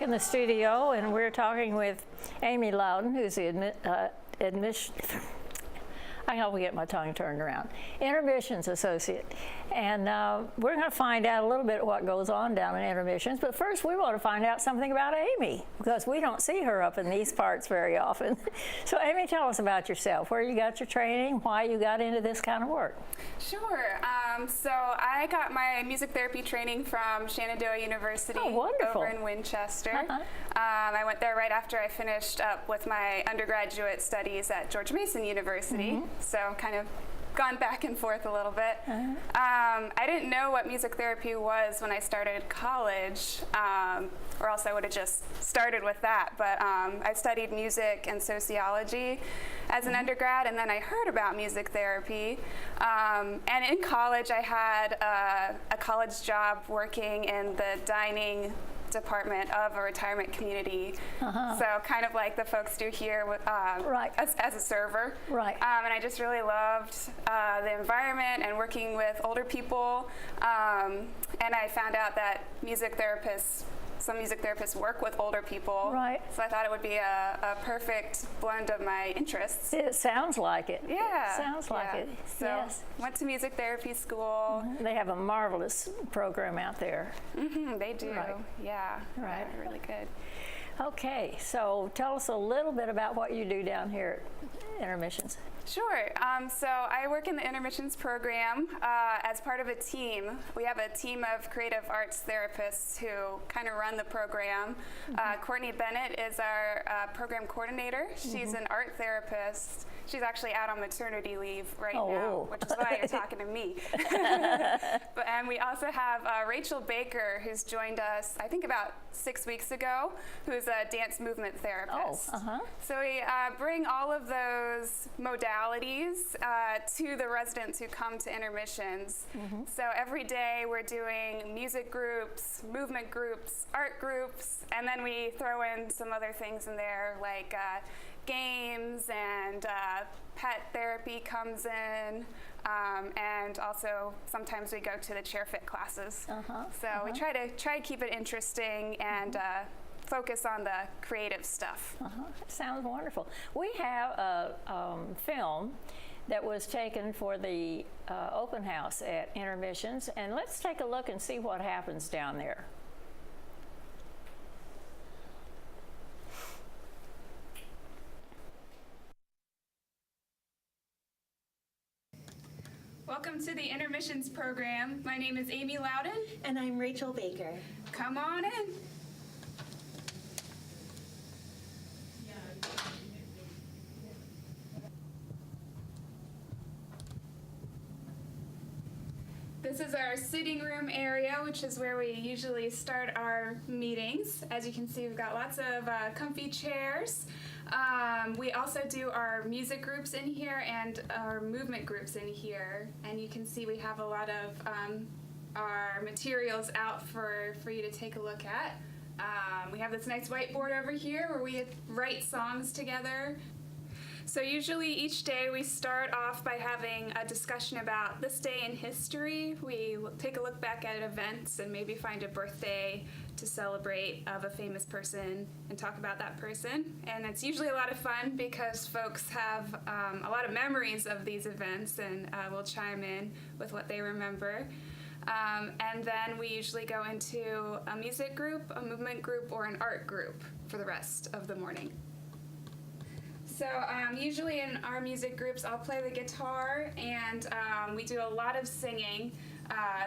in the studio, and we're talking with Amy Loudon, who's the I hope we get my tongue turned around. Intermissions associate. And we're going to find out a little bit what goes on down in Intermissions. But first, we want to find out something about Amy, because we don't see her up in these parts very often. So Amy, tell us about yourself, where you got your training, why you got into this kind of work. Sure. So I got my music therapy training from Shenandoah University over in Winchester. I went there right after I finished up with my undergraduate studies at George Mason University. So kind of gone back and forth a little bit. I didn't know what music therapy was when I started college, or else I would have just started with that. But I studied music and sociology as an undergrad, and then I heard about music therapy. And in college, I had a college job working in the dining department of a retirement community, so kind of like the folks do here with, as a server. And I just really loved the environment and working with older people, and I found out that some music therapists work with older people, so I thought it would be a perfect blend of my interests. It sounds like it. Yeah. It sounds like it. So went to music therapy school. They have a marvelous program out there. They do. Yeah. Yeah, really good. Okay, so tell us a little bit about what you do down here at Intermissions. Sure. So I work in the Intermissions program as part of a team. We have a team of creative arts therapists who kind of run the program. Courtney Bennett is our program coordinator. She's an art therapist. She's actually out on maternity leave right now, which is why you're talking to me. And we also have Rachel Baker, who's joined us, I think about 6 weeks ago, who's a dance movement therapist. So we bring all of those modalities to the residents who come to Intermissions. So every day we're doing music groups, movement groups, art groups, and then we throw in some other things in there like games, and pet therapy comes in, and also sometimes we go to the chair fit classes. So we try to keep it interesting and focus on the creative stuff. Sounds wonderful. We have a film that was taken for the open house at Intermissions, and let's take a look and see what happens down there. Welcome to the Intermissions program. My name is Amy Loudon. And I'm Rachel Baker. Come on in. This is our sitting room area, which is where we usually start our meetings. As you can see, we've got lots of comfy chairs. We also do our music groups in here and our movement groups in here. And you can see we have a lot of our materials out for you to take a look at. We have this nice whiteboard over here where we write songs together. So usually each day we start off by having a discussion about this day in history. We take a look back at events and maybe find a birthday to celebrate of a famous person and talk about that person. And it's usually a lot of fun because folks have a lot of memories of these events and will chime in with what they remember. And then we usually go into a music group, a movement group, or an art group for the rest of the morning. So usually in our music groups, I'll play the guitar, and we do a lot of singing,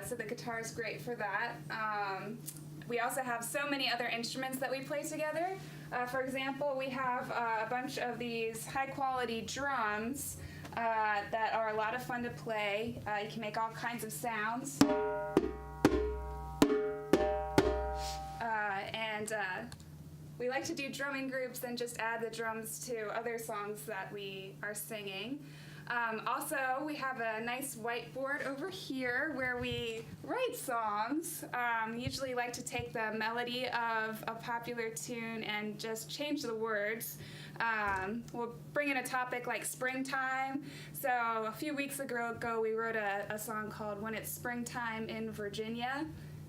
so the guitar is great for that. We also have so many other instruments that we play together. For example, we have a bunch of these high-quality drums that are a lot of fun to play. You can make all kinds of sounds. We like to do drumming groups and just add the drums to other songs that we are singing. Also, we have a nice whiteboard over here where we write songs. Usually like to take the melody of a popular tune and just change the words. We'll bring in a topic like springtime. So a few weeks ago we wrote a song called When It's Springtime in Virginia.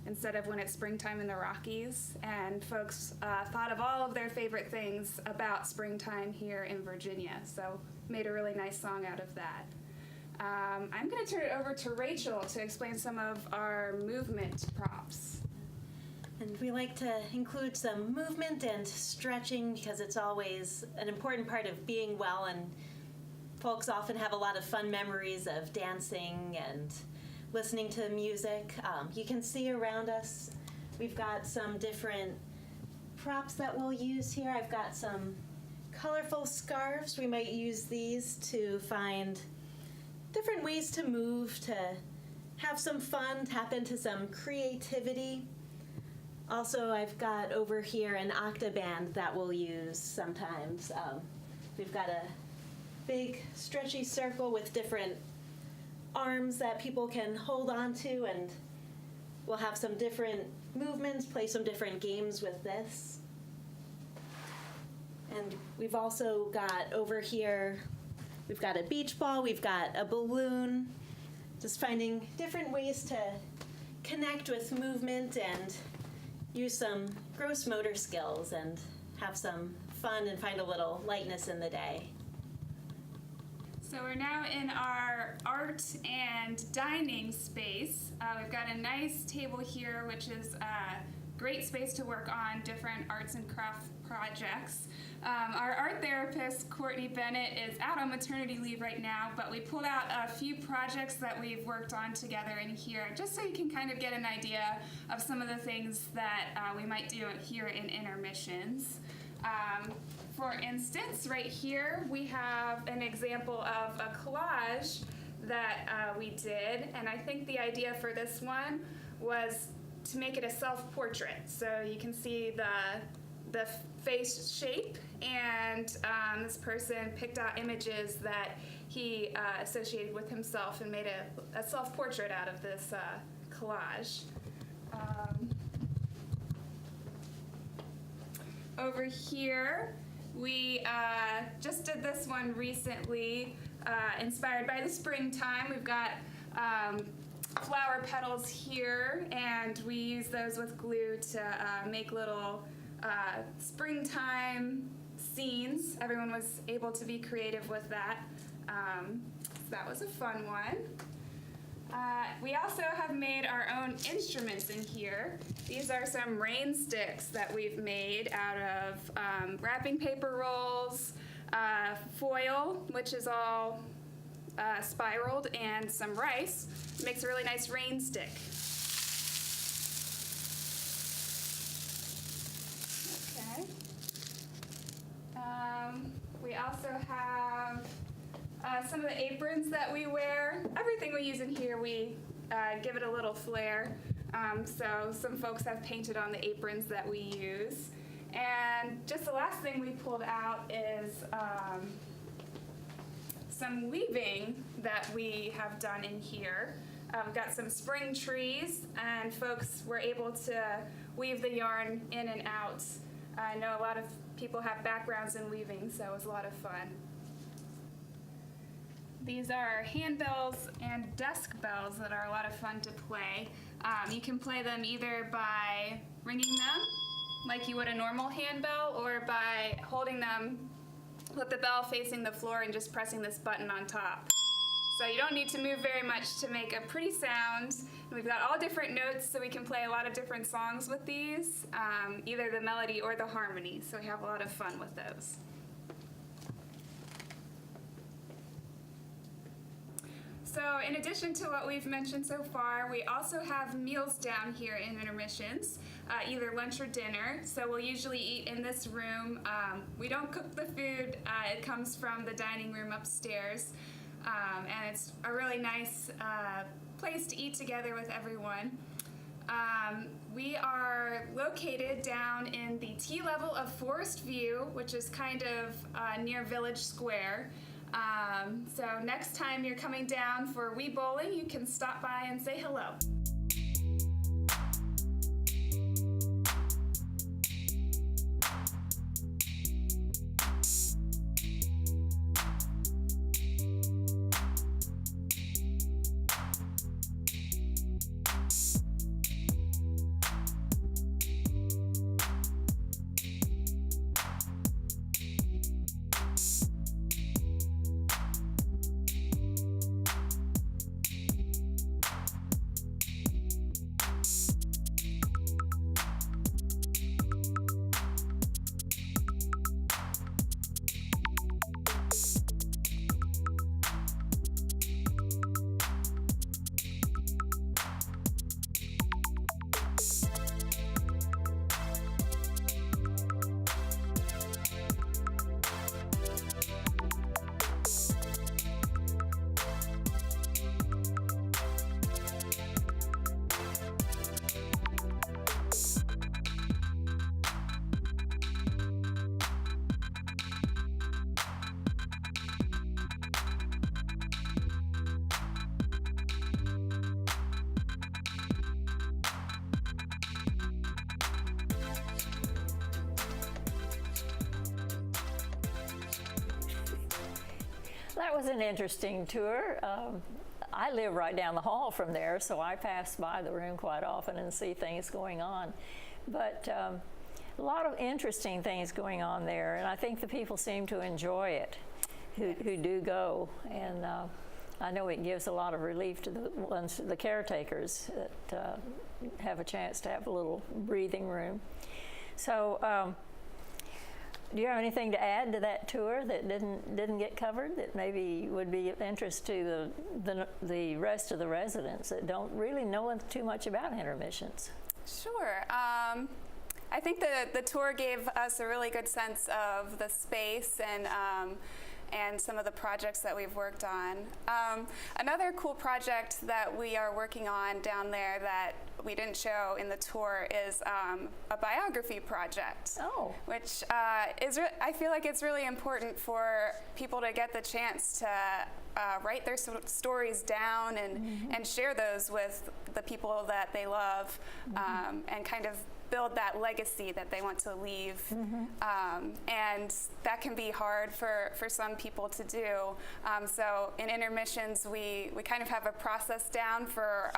instead of when it's springtime in the Rockies. And folks thought of all of their favorite things about springtime here in Virginia, so made a really nice song out of that. I'm going to turn it over to Rachel to explain some of our movement props. And we like to include some movement and stretching because it's always an important part of being well, and folks often have a lot of fun memories of dancing and listening to music. You can see around us, we've got some different props that we'll use here. I've got some colorful scarves. We might use these to find different ways to move, to have some fun, tap into some creativity. Also, I've got over here an octoband that we'll use sometimes. We've got a big stretchy circle with different arms that people can hold on to, and we'll have some different movements, play some different games with this. And we've also got over here, we've got a beach ball, we've got a balloon, just finding different ways to connect with movement and use some gross motor skills and have some fun and find a little lightness in the day. So we're now in our art and dining space. We've got a nice table here, which is a great space to work on different arts and craft projects. Our art therapist, Courtney Bennett, is out on maternity leave right now, but we pulled out a few projects that we've worked on together in here, just so you can kind of get an idea of some of the things that we might do here in Intermissions. For instance, right here we have an example of a collage that we did, and I think the idea for this one was to make it a self-portrait. So you can see the face shape, and this person picked out images that he associated with himself and made a self-portrait out of this collage. Over here, we just did this one recently, inspired by the springtime. We've got flower petals here, and we use those with glue to make little springtime scenes. Everyone was able to be creative with that. So that was a fun one. We also have made our own instruments in here. These are some rain sticks that we've made out of wrapping paper rolls, foil, which is all spiraled, and some rice. It makes a really nice rain stick. Okay. We also have some of the aprons that we wear. Everything we use in here, we give it a little flair. So some folks have painted on the aprons that we use. And just the last thing we pulled out is some weaving that we have done in here. We've got some spring trees, and folks were able to weave the yarn in and out. I know a lot of people have backgrounds in weaving, so it was a lot of fun. These are handbells and desk bells that are a lot of fun to play. You can play them either by ringing them like you would a normal handbell, or by holding them with the bell facing the floor and just pressing this button on top. So you don't need to move very much to make a pretty sound. And we've got all different notes, so we can play a lot of different songs with these, either the melody or the harmony, so we have a lot of fun with those. So in addition to what we've mentioned so far, we also have meals down here in Intermissions, either lunch or dinner. So we'll usually eat in this room. We don't cook the food. It comes from the dining room upstairs. And it's a really nice place to eat together with everyone. We are located down in the T level of Forest View, which is kind of near Village Square. So next time you're coming down for Wii Bowling, you can stop by and say hello. That was an interesting tour. I live right down the hall from there, so I pass by the room quite often and see things going on. But a lot of interesting things going on there, and I think the people seem to enjoy it who do go. And I know it gives a lot of relief to the caretakers that have a chance to have a little breathing room. So do you have anything to add to that tour that didn't get covered that maybe would be of interest to the rest of the residents that don't really know too much about intermissions? Sure. I think the tour gave us a really good sense of the space and some of the projects that we've worked on. Another cool project that we are working on down there that we didn't show in the tour is a biography project. Oh. Which I feel like it's really important for people to get the chance to write their stories down and share those with the people that they love, and kind of build that legacy that they want to leave. And that can be hard for some people to do. So in Intermissions, we kind of have a process down for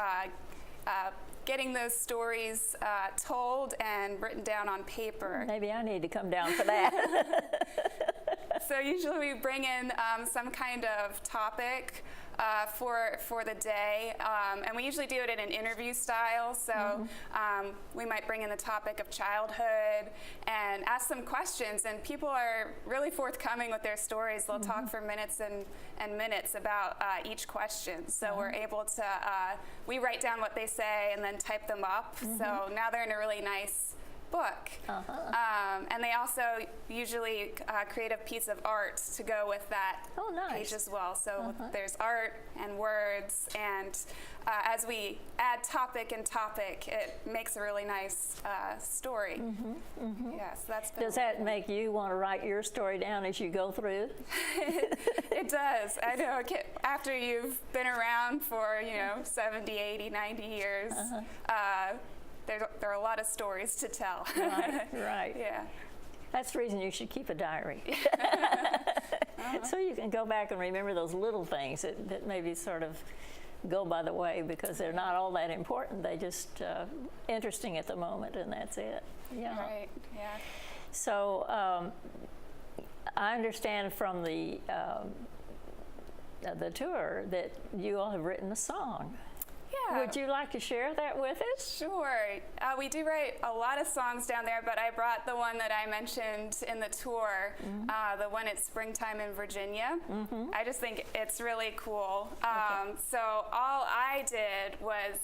getting those stories told and written down on paper. Maybe I need to come down for that. So usually we bring in some kind of topic for the day, and we usually do it in an interview style. So we might bring in the topic of childhood and ask some questions, and people are really forthcoming with their stories. They'll talk for minutes and minutes about each question. So we're able to, we write down what they say and then type them up. So now they're in a really nice book. And they also usually create a piece of art to go with that page as well. So there's art and words, and as we add topic and topic, it makes a really nice story. Yeah, so that's been. Does that make you want to write your story down as you go through? It does. I know. After you've been around for 70, 80, 90 years, there are a lot of stories to tell. Right. Yeah. That's the reason you should keep a diary. So you can go back and remember those little things that maybe sort of go by the way because they're not all that important. They're just interesting at the moment, and that's it. Yeah. Right. Yeah. So I understand from the tour that you all have written a song. Yeah. Would you like to share that with us? Sure. We do write a lot of songs down there, but I brought the one that I mentioned in the tour, the one at Springtime in Virginia. I just think it's really cool. So all I did was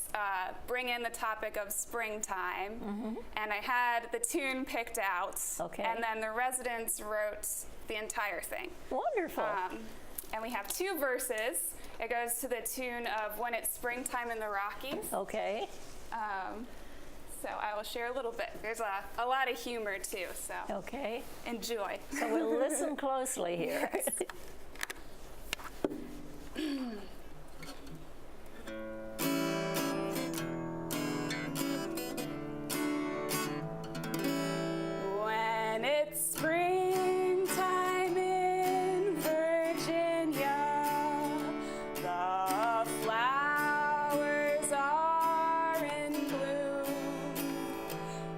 bring in the topic of springtime, and I had the tune picked out, and then the residents wrote the entire thing. Wonderful. And we have two verses. It goes to the tune of When It's Springtime in the Rockies. Okay. So I will share a little bit. There's a lot of humor too, so okay. Enjoy. So we'll listen closely here. When it's springtime in Virginia, the flowers are in bloom.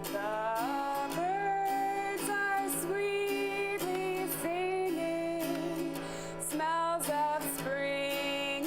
The birds are sweetly singing, smells of spring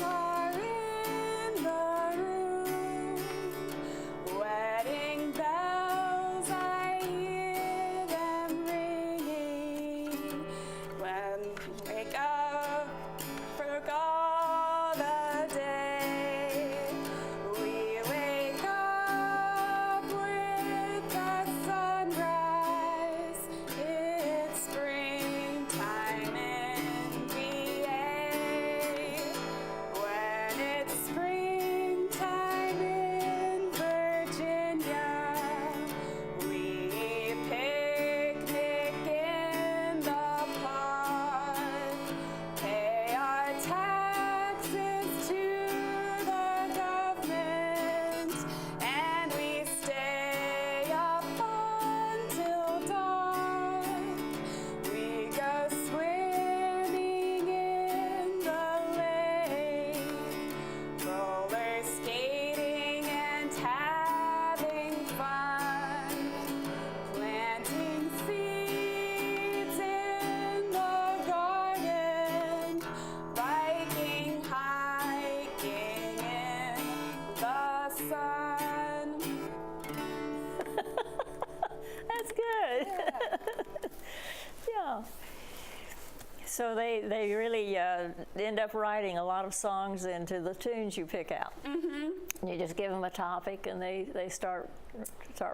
So they really end up writing a lot of songs into the tunes you pick out. Mm-hmm. You just give them a topic and they start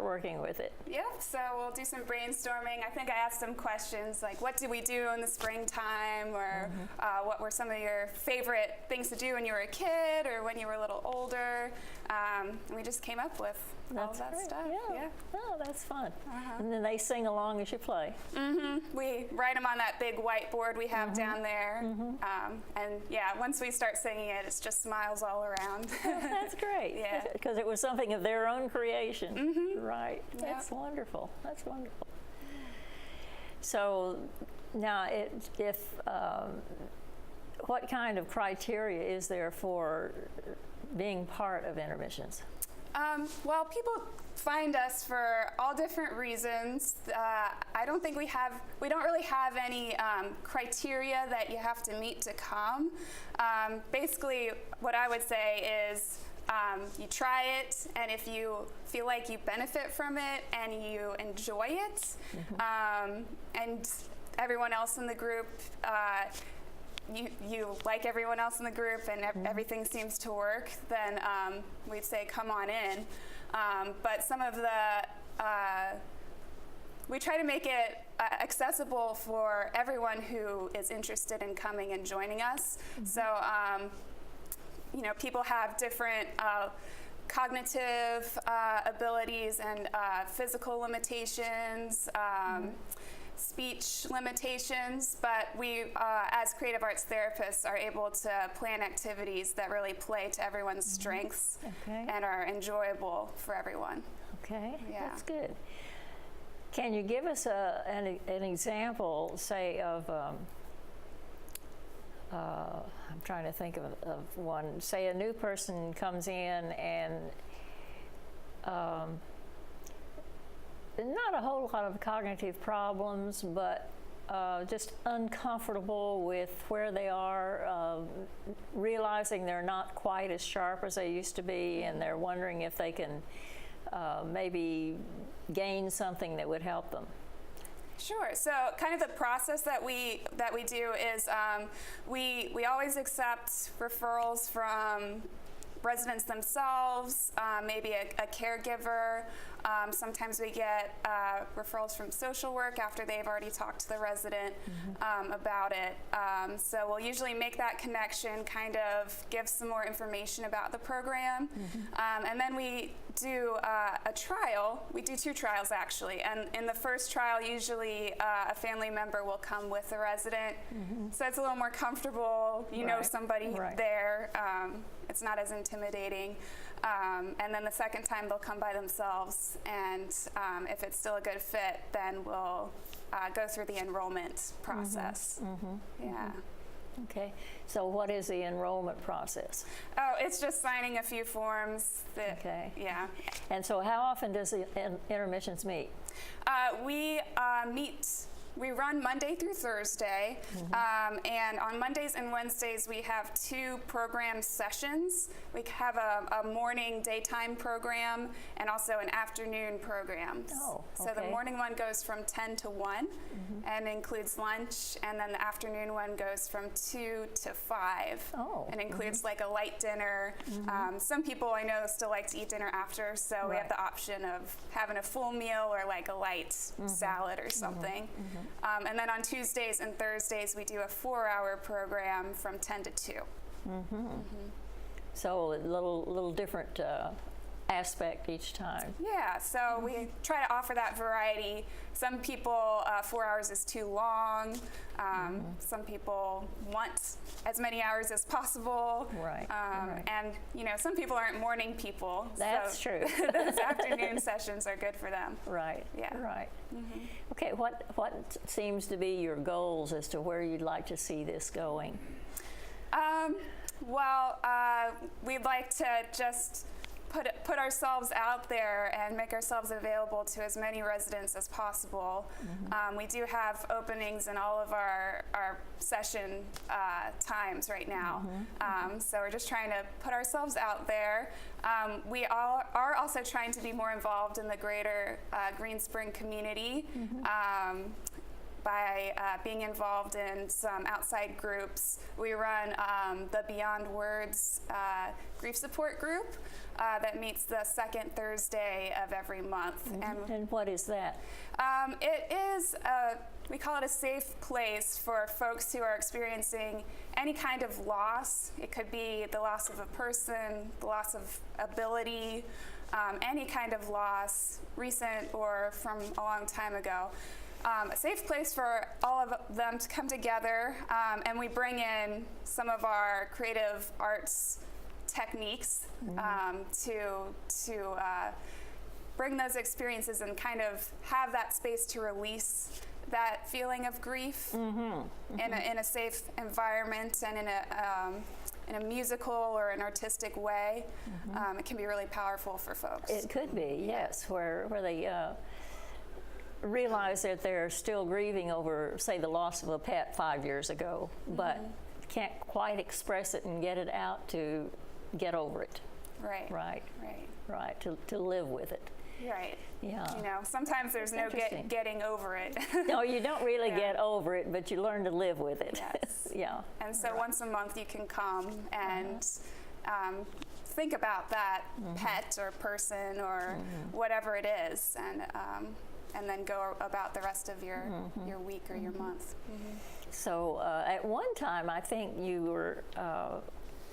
working with it. Yep, so we'll do some brainstorming. I think I asked some questions like, what did we do in the springtime, or what were some of your favorite things to do when you were a kid or when you were a little older? And we just came up with all of that great. stuff. Yeah. Oh, that's fun. And then they sing along as you play. We write them on that big whiteboard we have down there. And yeah, once we start singing it, it's just smiles all around. That's great. Yeah. Because it was something of their own creation. Right. Yep. That's wonderful. That's wonderful. So now, what kind of criteria is there for being part of Intermissions? Well, people find us for all different reasons. I don't think we don't really have any criteria that you have to meet to come. Basically, what I would say is you try it, and if you feel like you benefit from it and you enjoy it, and everyone else in the group, you like everyone else in the group and everything seems to work, then we'd say come on in. But some of we try to make it accessible for everyone who is interested in coming and joining us. So, people have different cognitive abilities and physical limitations, speech limitations, but we, as creative arts therapists, are able to plan activities that really play to everyone's strengths and are enjoyable for everyone. Okay, Yeah. that's good. Can you give us an example, say, of, I'm trying to think of one, say a new person comes in and not a whole lot of cognitive problems, but just uncomfortable with where they are, realizing they're not quite as sharp as they used to be, and they're wondering if they can maybe gain something that would help them. Sure. So, kind of the process that we do is we always accept referrals from residents themselves, maybe a caregiver. Sometimes we get referrals from social work after they've already talked to the resident about it. So we'll usually make that connection, kind of give some more information about the program. And then we do a trial. We do 2 trials, actually. And in the first trial, usually a family member will come with the resident. So it's a little more comfortable. You know somebody there. It's not as intimidating. And then the second time they'll come by themselves, and if it's still a good fit, then we'll go through the enrollment process. Yeah. Okay, so what is the enrollment process? Oh, it's just signing a few forms. Okay. Yeah. And so how often does the Intermissions meet? We run Monday through Thursday, and on Mondays and Wednesdays we have 2 program sessions. We have a morning daytime program and also an afternoon program. Oh, So the morning one goes from 10 to 1 and includes lunch, and then the afternoon one goes from 2 to 5 and includes like a light dinner. Some people I know still like to eat dinner after, so we have the option of having a full meal or like a light salad or something. And then on Tuesdays and Thursdays, we do a 4-hour program from 10 to 2. So a little different aspect each time. Yeah, so we try to offer that variety. Some people, 4 hours is too long. Some people want as many hours as possible. Right. And, some people aren't morning people. That's so true. Those afternoon sessions are good for them. Right. Yeah. Right. Okay, what seems to be your goals as to where you'd like to see this going? We'd like to just put ourselves out there and make ourselves available to as many residents as possible. We do have openings in all of our session times right now. So we're just trying to put ourselves out there. We are also trying to be more involved in the greater Green Spring community by being involved in some outside groups. We run the Beyond Words grief support group that meets the second Thursday of every month. And what is that? It is, we call it a safe place for folks who are experiencing any kind of loss. It could be the loss of a person, the loss of ability, any kind of loss, recent or from a long time ago. A safe place for all of them to come together, and we bring in some of our creative arts techniques to bring those experiences and kind of have that space to release that feeling of grief in a safe environment and in a musical or an artistic way. It can be really powerful for folks. It could be, yes, where they realize that they're still grieving over, say, the loss of a pet 5 years ago, but can't quite express it and get it out to get over it. Right. Right. Right. Right. To live with it. Right. Yeah. You know, sometimes there's no interesting. getting over it. No, you don't really Yeah. get over it, but you learn to live with it. Yes. Yeah. And so once a month you can come and think about that pet or person or whatever it is, and then go about the rest of your week or your month. So at one time, I think you were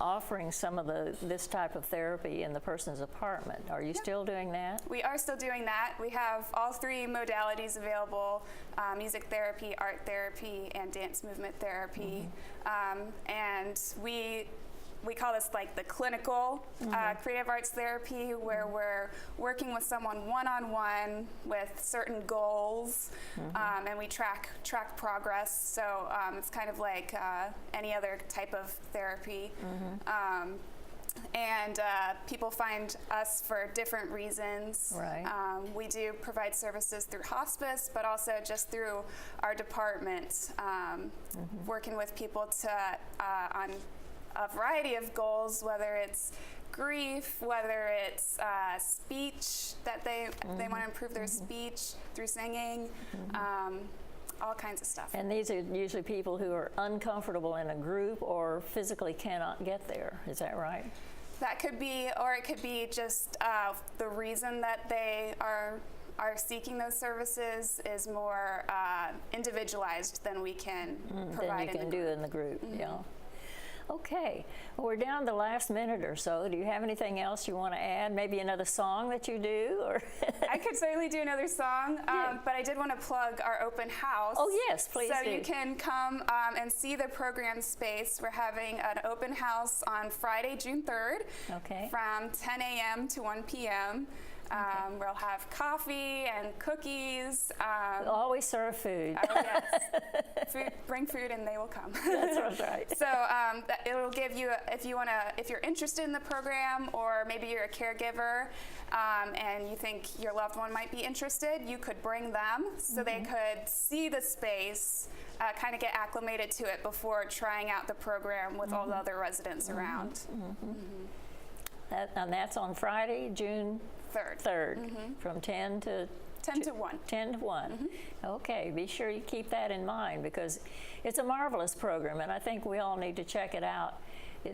offering some of this type of therapy in the person's apartment. Are you still doing that? We are still doing that. We have all three modalities available: music therapy, art therapy, and dance movement therapy. And we call this like the clinical creative arts therapy, where we're working with someone one-on-one with certain goals, and we track progress. So it's kind of like any other type of therapy. And people find us for different reasons. Right. We do provide services through hospice, but also just through our department, working with people on a variety of goals, whether it's grief, whether it's speech, that they want to improve their speech through singing, all kinds of stuff. And these are usually people who are uncomfortable in a group or physically cannot get there. Is that right? That could be, or it could be just the reason that they are seeking those services is more individualized than we can provide Than you can do in the group. Yeah. Okay, well, we're down to the last minute or so. Do you have anything else you want to add? Maybe another song that you do? Or I could certainly do another song, but I did want to plug our open house. Oh, yes, please So do. you can come and see the program space. We're having an open house on Friday, June 3rd, Okay. from 10 a.m. to 1 p.m. We'll have coffee and cookies. Always serve food. Oh, yes. Bring food and they will come. That's right. So it'll give you, if you're interested in the program, or maybe you're a caregiver and you think your loved one might be interested, you could bring them so they could see the space, kind of get acclimated to it before trying out the program with all the other residents around. And that's on Friday, June 3rd, from 10 to 10 to 1. 10 to 1. Okay, be sure you keep that in mind because it's a marvelous program, and I think we all need to check it out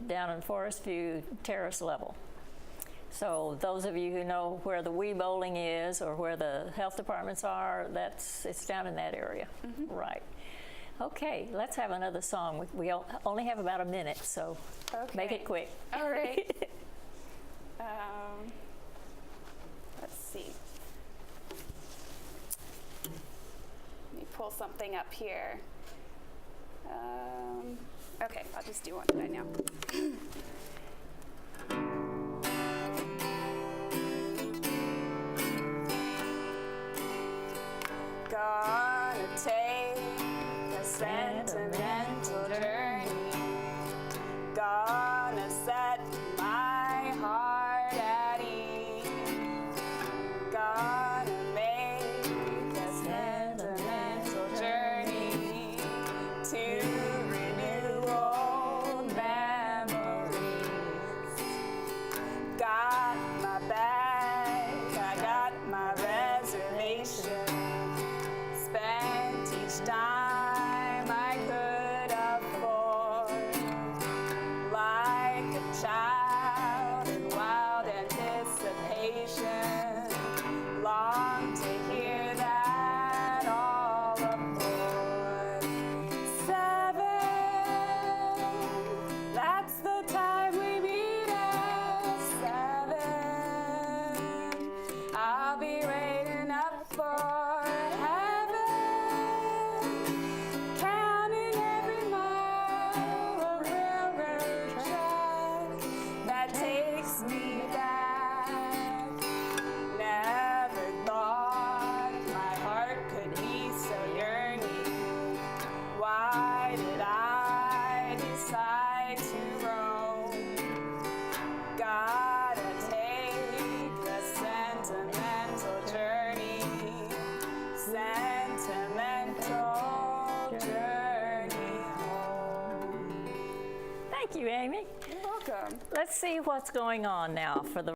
down in Forest View Terrace level. So those of you who know where the Wii Bowling is or where the health departments are, it's down in that area. Right. Okay, let's have another song. We only have about a minute, so make it quick. All right. Let's see. Let me pull something up here. Okay, I'll just do one that I know. Gonna take a sentimental journey. Gonna set my heart at ease. Gonna make a sentimental journey to renew old memories. Got my bag, I got my reservation. Spent each time let's see what's going on now for the